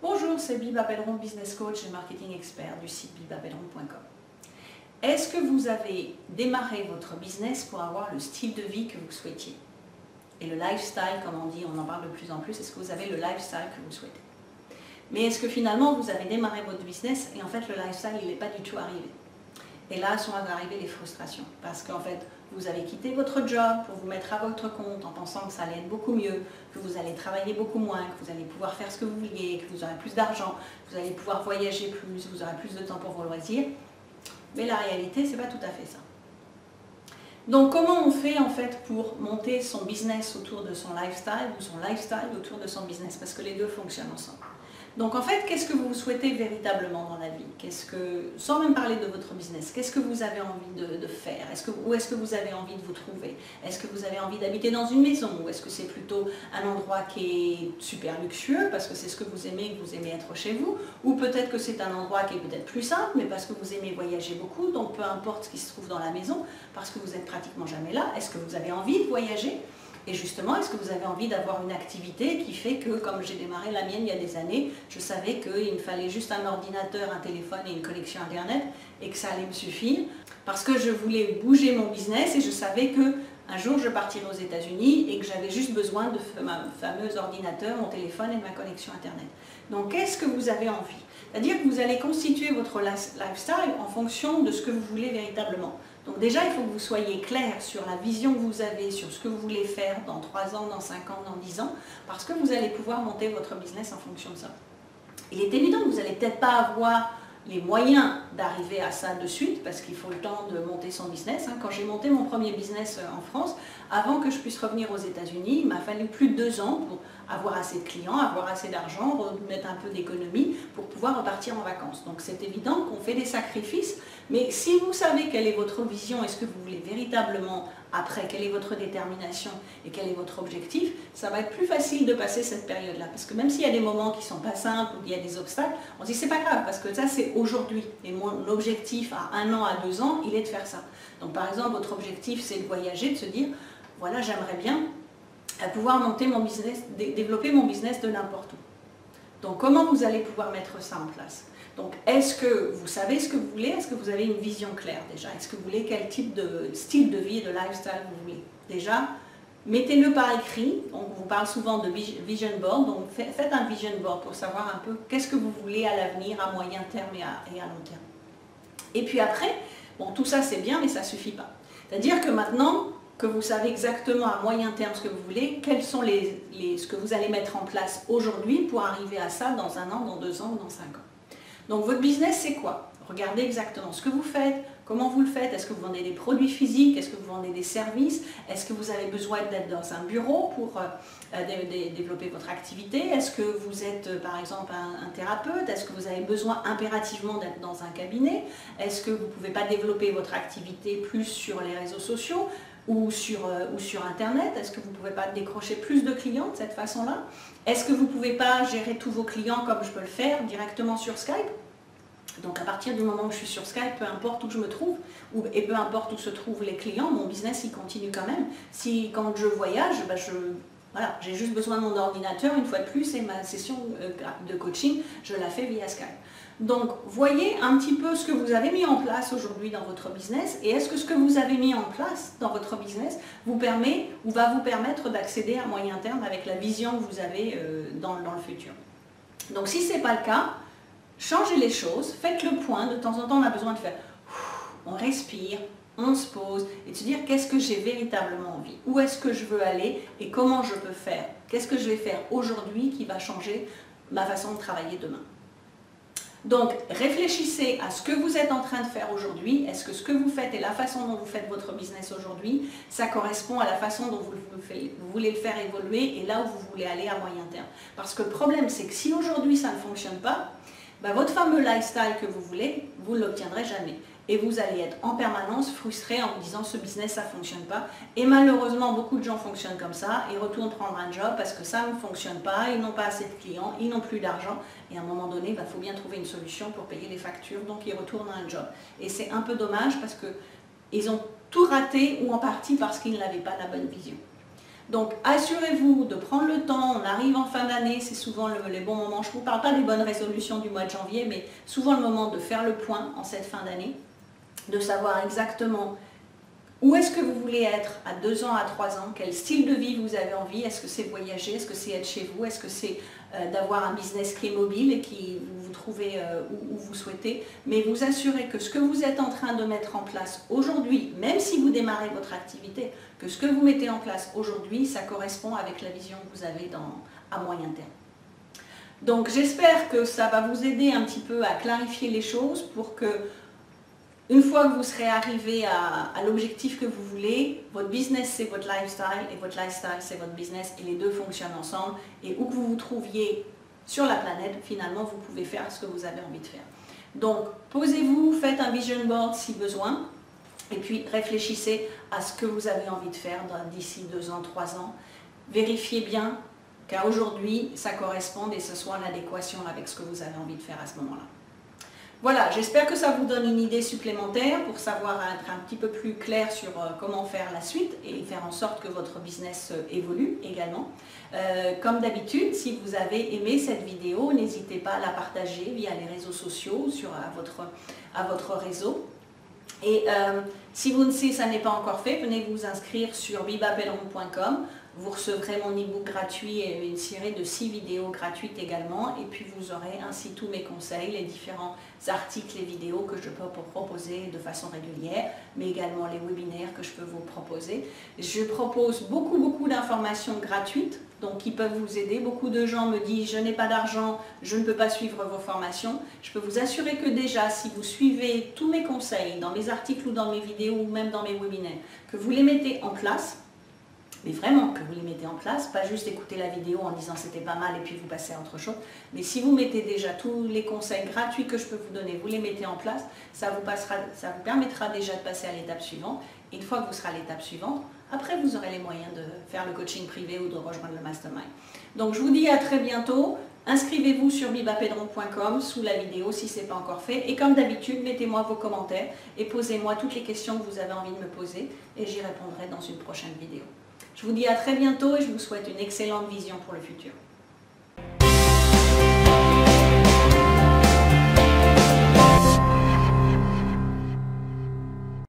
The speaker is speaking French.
Bonjour, c'est Biba Pelleron, business coach et marketing expert du site bibapelleron.com. Est-ce que vous avez démarré votre business pour avoir le style de vie que vous souhaitiez? Et le lifestyle, comme on dit, on en parle de plus en plus, est-ce que vous avez le lifestyle que vous souhaitez? Mais est-ce que finalement vous avez démarré votre business et en fait le lifestyle il n'est pas du tout arrivé? Et là sont arrivées les frustrations parce qu'en fait vous avez quitté votre job pour vous mettre à votre compte en pensant que ça allait être beaucoup mieux, que vous allez travailler beaucoup moins, que vous allez pouvoir faire ce que vous vouliez, que vous aurez plus d'argent, que vous allez pouvoir voyager plus, vous aurez plus de temps pour vos loisirs. Mais la réalité, c'est pas tout à fait ça. Donc comment on fait en fait pour monter son business autour de son lifestyle ou son lifestyle autour de son business? Parce que les deux fonctionnent ensemble. Donc en fait, qu'est-ce que vous souhaitez véritablement dans la vie? Sans même parler de votre business, qu'est-ce que vous avez envie de faire? Où est-ce que vous avez envie de vous trouver? Est-ce que vous avez envie d'habiter dans une maison? Ou est-ce que c'est plutôt un endroit qui est super luxueux parce que c'est ce que vous aimez être chez vous? Ou peut-être que c'est un endroit qui est peut-être plus simple, mais parce que vous aimez voyager beaucoup, donc peu importe ce qui se trouve dans la maison, parce que vous n'êtes pratiquement jamais là, est-ce que vous avez envie de voyager? Et justement, est-ce que vous avez envie d'avoir une activité qui fait que, comme j'ai démarré la mienne il y a des années, je savais qu'il me fallait juste un ordinateur, un téléphone et une connexion Internet et que ça allait me suffire parce que je voulais bouger mon business et je savais qu'un jour je partirais aux États-Unis et que j'avais juste besoin de ma fameuse ordinateur, mon téléphone et de ma connexion Internet. Donc, qu'est-ce que vous avez envie? C'est-à-dire que vous allez constituer votre lifestyle en fonction de ce que vous voulez véritablement. Donc déjà, il faut que vous soyez clair sur la vision que vous avez, sur ce que vous voulez faire dans 3 ans, dans 5 ans, dans 10 ans, parce que vous allez pouvoir monter votre business en fonction de ça. Il est évident que vous n'allez peut-être pas avoir les moyens d'arriver à ça de suite, parce qu'il faut le temps de monter son business. Quand j'ai monté mon premier business en France, avant que je puisse revenir aux États-Unis, il m'a fallu plus de 2 ans pour avoir assez de clients, avoir assez d'argent, remettre un peu d'économie pour pouvoir repartir en vacances. Donc c'est évident qu'on fait des sacrifices, mais si vous savez quelle est votre vision et ce que vous voulez véritablement après, quelle est votre détermination et quel est votre objectif, ça va être plus facile de passer cette période-là. Parce que même s'il y a des moments qui ne sont pas simples ou qu'il y a des obstacles, on se dit c'est pas grave parce que ça c'est aujourd'hui. Et mon objectif à 1 an, à 2 ans, il est de faire ça. Donc par exemple, votre objectif c'est de voyager, de se dire voilà, j'aimerais bien pouvoir monter mon business, développer mon business de n'importe où. Donc comment vous allez pouvoir mettre ça en place? Donc est-ce que vous savez ce que vous voulez? Est-ce que vous avez une vision claire déjà? Est-ce que vous voulez quel type de style de vie, de lifestyle vous voulez? Déjà, mettez-le par écrit. On vous parle souvent de vision board, donc faites un vision board pour savoir un peu qu'est-ce que vous voulez à l'avenir, à moyen terme et à long terme. Et puis après, bon tout ça c'est bien mais ça ne suffit pas. C'est-à-dire que maintenant, que vous savez exactement à moyen terme ce que vous voulez, quels sont ce que vous allez mettre en place aujourd'hui pour arriver à ça dans 1 an, dans 2 ans ou dans 5 ans. Donc votre business c'est quoi? Regardez exactement ce que vous faites, comment vous le faites, est-ce que vous vendez des produits physiques, est-ce que vous vendez des services, est-ce que vous avez besoin d'être dans un bureau pour développer votre activité, est-ce que vous êtes par exemple un thérapeute, est-ce que vous avez besoin impérativement d'être dans un cabinet, est-ce que vous ne pouvez pas développer votre activité plus sur les réseaux sociaux ou sur Internet? Est-ce que vous ne pouvez pas décrocher plus de clients de cette façon-là? Est-ce que vous ne pouvez pas gérer tous vos clients comme je peux le faire directement sur Skype? Donc à partir du moment où je suis sur Skype, peu importe où je me trouve, et peu importe où se trouvent les clients, mon business il continue quand même. Si quand je voyage, voilà, j'ai juste besoin de mon ordinateur une fois de plus et ma session de coaching, je la fais via Skype. Donc, voyez un petit peu ce que vous avez mis en place aujourd'hui dans votre business et est-ce que ce que vous avez mis en place dans votre business vous permet ou va vous permettre d'accéder à moyen terme avec la vision que vous avez dans le futur. Donc, si ce n'est pas le cas, changez les choses, faites le point. De temps en temps, on a besoin de faire, on respire, on se pose et de se dire qu'est-ce que j'ai véritablement envie, où est-ce que je veux aller et comment je peux faire, qu'est-ce que je vais faire aujourd'hui qui va changer ma façon de travailler demain. Donc réfléchissez à ce que vous êtes en train de faire aujourd'hui, est-ce que ce que vous faites et la façon dont vous faites votre business aujourd'hui, ça correspond à la façon dont vous voulez le faire évoluer et là où vous voulez aller à moyen terme. Parce que le problème c'est que si aujourd'hui ça ne fonctionne pas, votre fameux lifestyle que vous voulez, vous ne l'obtiendrez jamais. Et vous allez être en permanence frustré en vous disant ce business ça ne fonctionne pas. Et malheureusement beaucoup de gens fonctionnent comme ça, ils retournent prendre un job parce que ça ne fonctionne pas, ils n'ont pas assez de clients, ils n'ont plus d'argent. Et à un moment donné, il faut bien trouver une solution pour payer les factures, donc ils retournent à un job. Et c'est un peu dommage parce qu'ils ont tout raté ou en partie parce qu'ils n'avaient pas la bonne vision. Donc assurez-vous de prendre le temps, on arrive en fin d'année, c'est souvent les bons moments, je ne vous parle pas des bonnes résolutions du mois de janvier, mais souvent le moment de faire le point en cette fin d'année, de savoir exactement où est-ce que vous voulez être à 2 ans, à 3 ans, quel style de vie vous avez envie, est-ce que c'est voyager, est-ce que c'est être chez vous, est-ce que c'est d'avoir un business qui est mobile et qui vous trouvez où vous souhaitez, mais vous assurez que ce que vous êtes en train de mettre en place aujourd'hui, même si vous démarrez votre activité, que ce que vous mettez en place aujourd'hui, ça correspond avec la vision que vous avez à moyen terme. Donc j'espère que ça va vous aider un petit peu à clarifier les choses pour que une fois que vous serez arrivé à l'objectif que vous voulez, votre business c'est votre lifestyle et votre lifestyle c'est votre business et les deux fonctionnent ensemble et où que vous vous trouviez sur la planète, finalement vous pouvez faire ce que vous avez envie de faire. Donc posez-vous, faites un vision board si besoin et puis réfléchissez à ce que vous avez envie de faire d'ici 2 ans, 3 ans. Vérifiez bien qu'à aujourd'hui ça corresponde et ce soit en adéquation avec ce que vous avez envie de faire à ce moment-là. Voilà, j'espère que ça vous donne une idée supplémentaire pour savoir être un petit peu plus clair sur comment faire la suite et faire en sorte que votre business évolue également. Comme d'habitude, si vous avez aimé cette vidéo, n'hésitez pas à la partager via les réseaux sociaux, à votre réseau. Et si ça n'est pas encore fait, venez vous inscrire sur bibapelleron.com. Vous recevrez mon e-book gratuit et une série de 6 vidéos gratuites également. Et puis vous aurez ainsi tous mes conseils, les différents articles et vidéos que je peux vous proposer de façon régulière, mais également les webinaires que je peux vous proposer. Je propose beaucoup d'informations gratuites, donc qui peuvent vous aider. Beaucoup de gens me disent « je n'ai pas d'argent, je ne peux pas suivre vos formations ». Je peux vous assurer que déjà, si vous suivez tous mes conseils dans mes articles ou dans mes vidéos ou même dans mes webinaires, que vous les mettez en place, mais vraiment que vous les mettez en place, pas juste écouter la vidéo en disant c'était pas mal et puis vous passez à autre chose, mais si vous mettez déjà tous les conseils gratuits que je peux vous donner, vous les mettez en place, ça vous permettra déjà de passer à l'étape suivante. Et une fois que vous serez à l'étape suivante, après vous aurez les moyens de faire le coaching privé ou de rejoindre le mastermind. Donc je vous dis à très bientôt. Inscrivez-vous sur bibapelleron.com sous la vidéo si ce n'est pas encore fait. Et comme d'habitude, mettez-moi vos commentaires et posez-moi toutes les questions que vous avez envie de me poser et j'y répondrai dans une prochaine vidéo. Je vous dis à très bientôt et je vous souhaite une excellente vision pour le futur.